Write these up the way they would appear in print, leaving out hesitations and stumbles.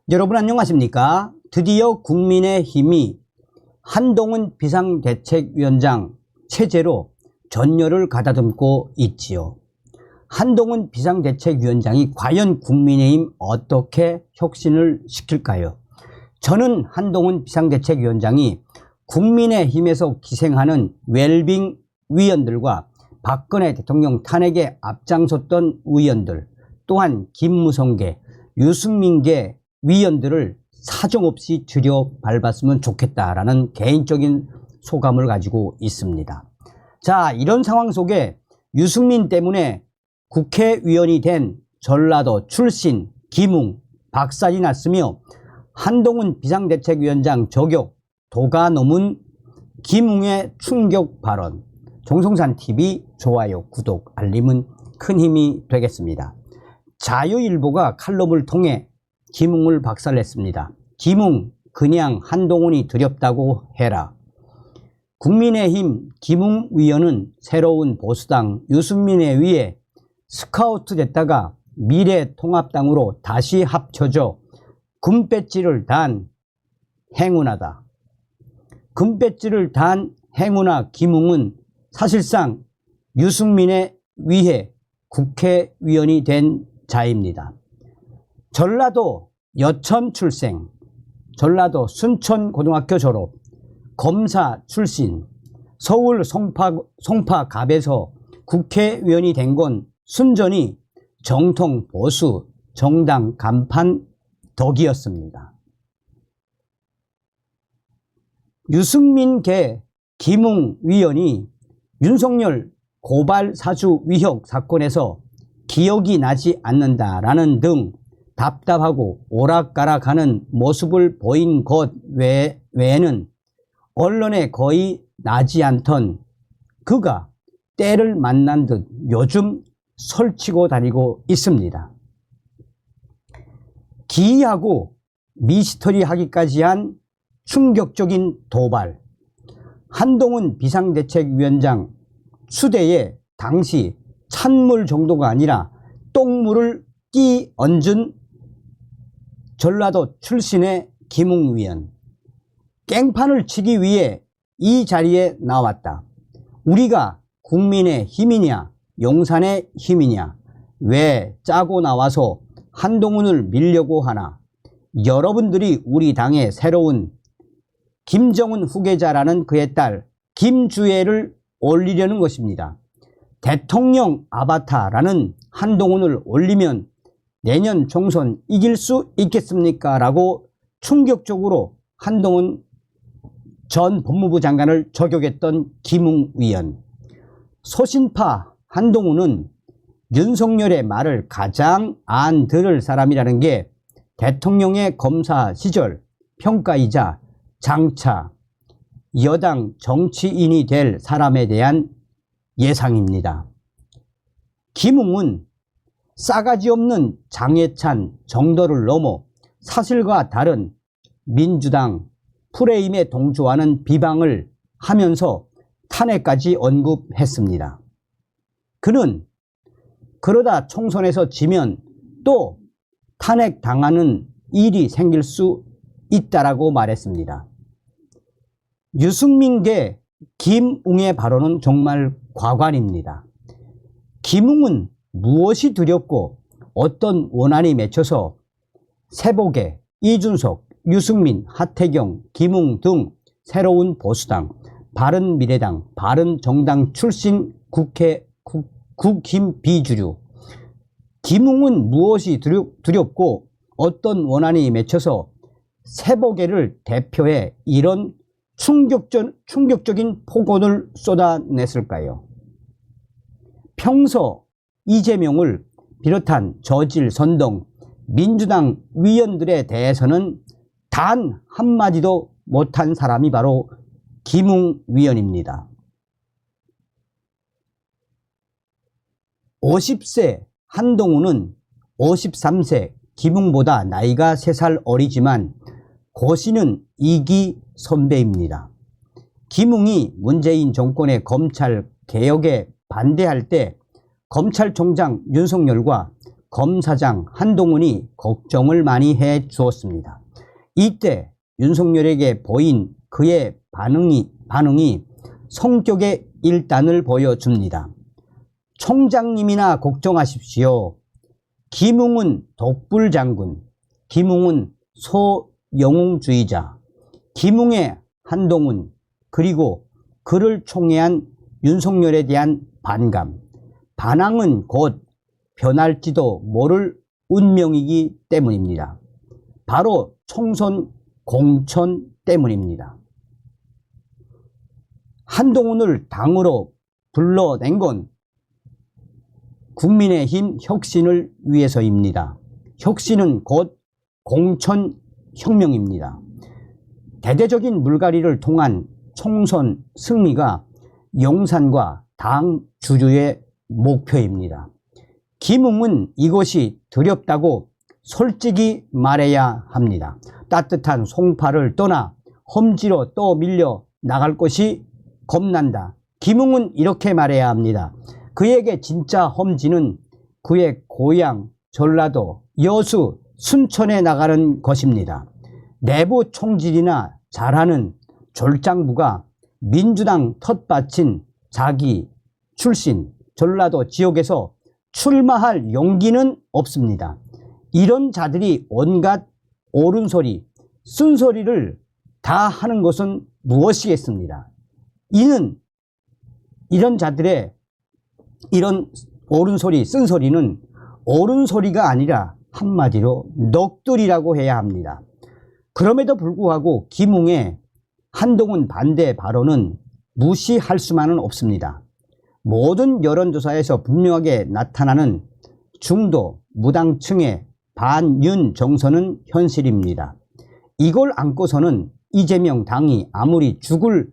여러분 안녕하십니까? 드디어 국민의힘이 한동훈 비상대책위원장 체제로 전열을 가다듬고 있지요. 한동훈 비상대책위원장이 과연 국민의힘 어떻게 혁신을 시킬까요? 저는 한동훈 비상대책위원장이 국민의힘에서 기생하는 웰빙 위원들과 박근혜 대통령 탄핵에 앞장섰던 위원들, 또한 김무성계, 유승민계 위원들을 사정없이 들여밟았으면 좋겠다라는 개인적인 소감을 가지고 있습니다. 자, 이런 상황 속에 유승민 때문에 국회의원이 된 전라도 출신 김웅 박살이 났으며 한동훈 비상대책위원장 저격 도가 넘은 김웅의 충격 발언, 정성산TV 좋아요, 구독, 알림은 큰 힘이 되겠습니다. 자유일보가 칼럼을 통해 김웅을 박살냈습니다. 김웅 그냥 한동훈이 두렵다고 해라. 국민의힘 김웅 위원은 새로운 보수당 유승민에 의해 스카우트 됐다가 미래통합당으로 다시 합쳐져 금배지를 단 행운하다. 금배지를 단 행운아 김웅은 사실상 유승민에 의해 국회의원이 된 자입니다. 전라도 여천 출생, 전라도 순천고등학교 졸업, 검사 출신, 서울 송파갑에서 국회의원이 된 건 순전히 정통 보수 정당 간판 덕이었습니다. 유승민계 김웅 위원이 윤석열 고발 사주 위협 사건에서 기억이 나지 않는다라는 등 답답하고 오락가락하는 모습을 보인 것 외에는 언론에 거의 나지 않던 그가 때를 만난 듯 요즘 설치고 다니고 있습니다. 기이하고 미스터리하기까지 한 충격적인 도발. 한동훈 비상대책위원장 수대에 당시 찬물 정도가 아니라 똥물을 끼얹은 전라도 출신의 김웅 위원. 깽판을 치기 위해 이 자리에 나왔다. 우리가 국민의 힘이냐 용산의 힘이냐, 왜 짜고 나와서 한동훈을 밀려고 하나. 여러분들이 우리 당의 새로운 김정은 후계자라는 그의 딸 김주애를 올리려는 것입니다. 대통령 아바타라는 한동훈을 올리면 내년 총선 이길 수 있겠습니까? 라고 충격적으로 한동훈 전 법무부 장관을 저격했던 김웅 위원. 소신파 한동훈은 윤석열의 말을 가장 안 들을 사람이라는 게 대통령의 검사 시절 평가이자 장차 여당 정치인이 될 사람에 대한 예상입니다. 김웅은 싸가지 없는 장해찬 정도를 넘어 사실과 다른 민주당 프레임에 동조하는 비방을 하면서 탄핵까지 언급했습니다. 그는 그러다 총선에서 지면 또 탄핵당하는 일이 생길 수 있다라고 말했습니다. 유승민계 김웅의 발언은 정말 과관입니다. 김웅은 무엇이 두렵고 어떤 원한이 맺혀서 세복의 이준석, 유승민, 하태경, 김웅 등 새로운 보수당, 바른미래당, 바른정당 출신 국힘 비주류. 김웅은 무엇이 두렵고 어떤 원한이 맺혀서 세복애를 대표해 이런 충격적인 폭언을 쏟아냈을까요? 평소 이재명을 비롯한 저질 선동 민주당 위원들에 대해서는 단 한마디도 못한 사람이 바로 김웅 위원입니다. 50세 한동훈은 53세 김웅보다 나이가 3살 어리지만 고시는 2기 선배입니다. 김웅이 문재인 정권의 검찰 개혁에 반대할 때 검찰총장 윤석열과 검사장 한동훈이 걱정을 많이 해 주었습니다. 이때 윤석열에게 보인 그의 반응이 성격의 일단을 보여줍니다. 총장님이나 걱정하십시오. 김웅은 독불장군, 김웅은 소영웅주의자, 김웅의 한동훈, 그리고 그를 총애한 윤석열에 대한 반감, 반항은 곧 변할지도 모를 운명이기 때문입니다. 바로 총선 공천 때문입니다. 한동훈을 당으로 불러낸 건 국민의힘 혁신을 위해서입니다. 혁신은 곧 공천혁명입니다. 대대적인 물갈이를 통한 총선 승리가 용산과 당 주류의 목표입니다. 김웅은 이것이 두렵다고 솔직히 말해야 합니다. 따뜻한 송파를 떠나 험지로 또 밀려 나갈 것이 겁난다. 김웅은 이렇게 말해야 합니다. 그에게 진짜 험지는 그의 고향 전라도 여수 순천에 나가는 것입니다. 내부 총질이나 잘하는 졸장부가 민주당 텃밭인 자기 출신 전라도 지역에서 출마할 용기는 없습니다. 이런 자들이 온갖 옳은 소리, 쓴소리를 다 하는 것은 무엇이겠습니까? 이는 이런 자들의 이런 옳은 소리, 쓴소리는 옳은 소리가 아니라 한마디로 넋두리라고 해야 합니다. 그럼에도 불구하고 김웅의 한동훈 반대 발언은 무시할 수만은 없습니다. 모든 여론조사에서 분명하게 나타나는 중도 무당층의 반윤 정서는 현실입니다. 이걸 안고서는 이재명 당이 아무리 죽을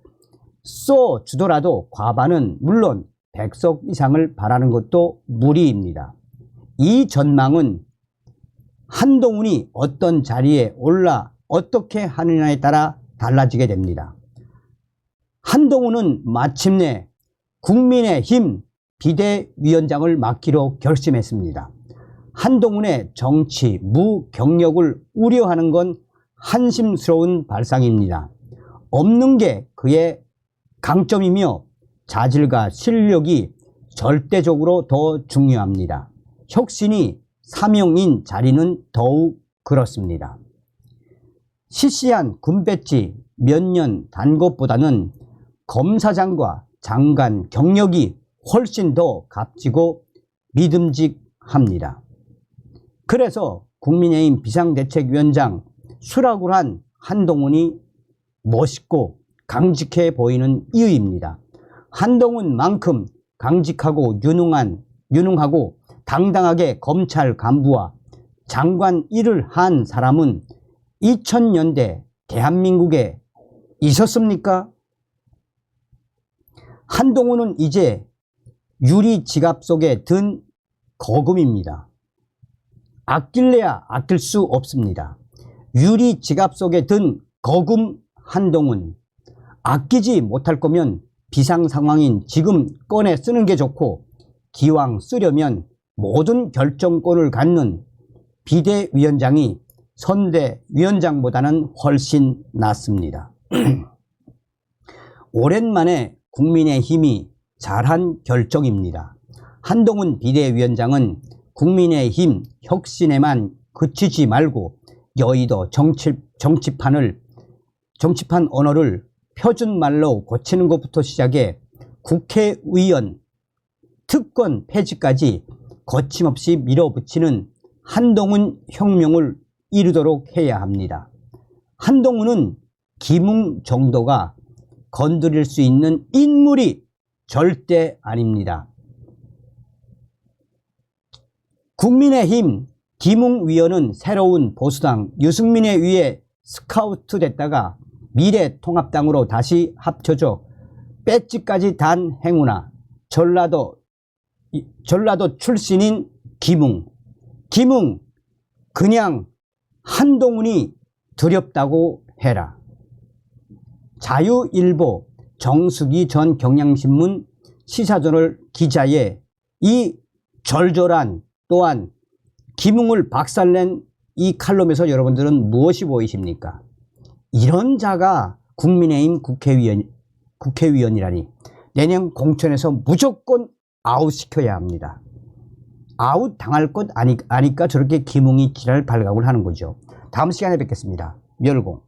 쏘주더라도 과반은 물론 100석 이상을 바라는 것도 무리입니다. 이 전망은 한동훈이 어떤 자리에 올라 어떻게 하느냐에 따라 달라지게 됩니다. 한동훈은 마침내 국민의힘 비대위원장을 맡기로 결심했습니다. 한동훈의 정치, 무경력을 우려하는 건 한심스러운 발상입니다. 없는 게 그의 강점이며 자질과 실력이 절대적으로 더 중요합니다. 혁신이 사명인 자리는 더욱 그렇습니다. 시시한 군배지 몇 년 단 것보다는 검사장과 장관 경력이 훨씬 더 값지고 믿음직합니다. 그래서 국민의힘 비상대책위원장 수락을 한 한동훈이 멋있고 강직해 보이는 이유입니다. 한동훈만큼 강직하고 유능하고 당당하게 검찰 간부와 장관 일을 한 사람은 2000년대 대한민국에 있었습니까? 한동훈은 이제 유리 지갑 속에 든 거금입니다. 아낄래야 아낄 수 없습니다. 유리 지갑 속에 든 거금 한동훈. 아끼지 못할 거면 비상 상황인 지금 꺼내 쓰는 게 좋고, 기왕 쓰려면 모든 결정권을 갖는 비대위원장이 선대위원장보다는 훨씬 낫습니다. 오랜만에 국민의힘이 잘한 결정입니다. 한동훈 비대위원장은 국민의힘 혁신에만 그치지 말고 여의도 정치판 언어를 표준말로 고치는 것부터 시작해 국회의원 특권 폐지까지 거침없이 밀어붙이는 한동훈 혁명을 이루도록 해야 합니다. 한동훈은 김웅 정도가 건드릴 수 있는 인물이 절대 아닙니다. 국민의힘 김웅 위원은 새로운 보수당 유승민에 의해 스카우트 됐다가 미래통합당으로 다시 합쳐져 배지까지 단 행우나 전라도 출신인 김웅 그냥 한동훈이 두렵다고 해라. 자유일보 정수기 전 경향신문 시사저널 기자의 이 절절한 또한 김웅을 박살낸 이 칼럼에서 여러분들은 무엇이 보이십니까? 이런 자가 국민의힘 국회의원이라니 내년 공천에서 무조건 아웃시켜야 합니다. 아웃 당할 것 아니까 저렇게 김웅이 지랄 발각을 하는 거죠. 다음 시간에 뵙겠습니다. 멸공.